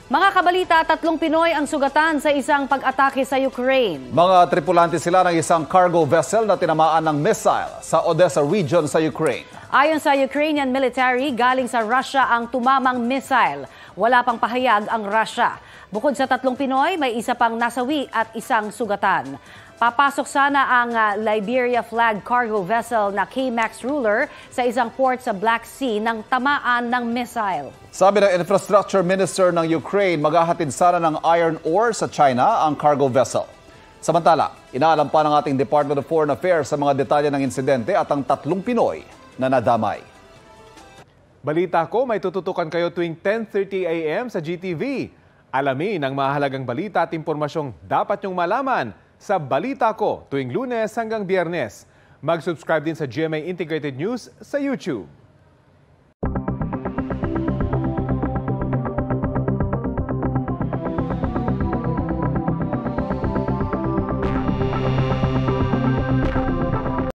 Mga kabalita, 3 Pinoy ang sugatan sa isang pag-atake sa Ukraine. Mga tripulante sila ng isang cargo vessel na tinamaan ng missile sa Odessa region sa Ukraine. Ayon sa Ukrainian military, galing sa Russia ang tumamang missile. Wala pang pahayag ang Russia. Bukod sa 3 Pinoy, may isa pang nasawi at isang sugatan. Papasok sana ang Liberia flag cargo vessel na K-Max Ruler sa isang port sa Black Sea nang tamaan ng missile. Sabi ng Infrastructure Minister ng Ukraine, maghahatid sana ng iron ore sa China ang cargo vessel. Samantala, inaalam pa ng ating Department of Foreign Affairs sa mga detalye ng insidente at ang 3 Pinoy na nadamay. Balita ko, may tututukan kayo tuwing 10:30 a.m. sa GTV. Alamin ang mahalagang balita at impormasyong dapat nyong malaman sa Balita Ko tuwing Lunes hanggang Biyernes. Mag-subscribe din sa GMA Integrated News sa YouTube.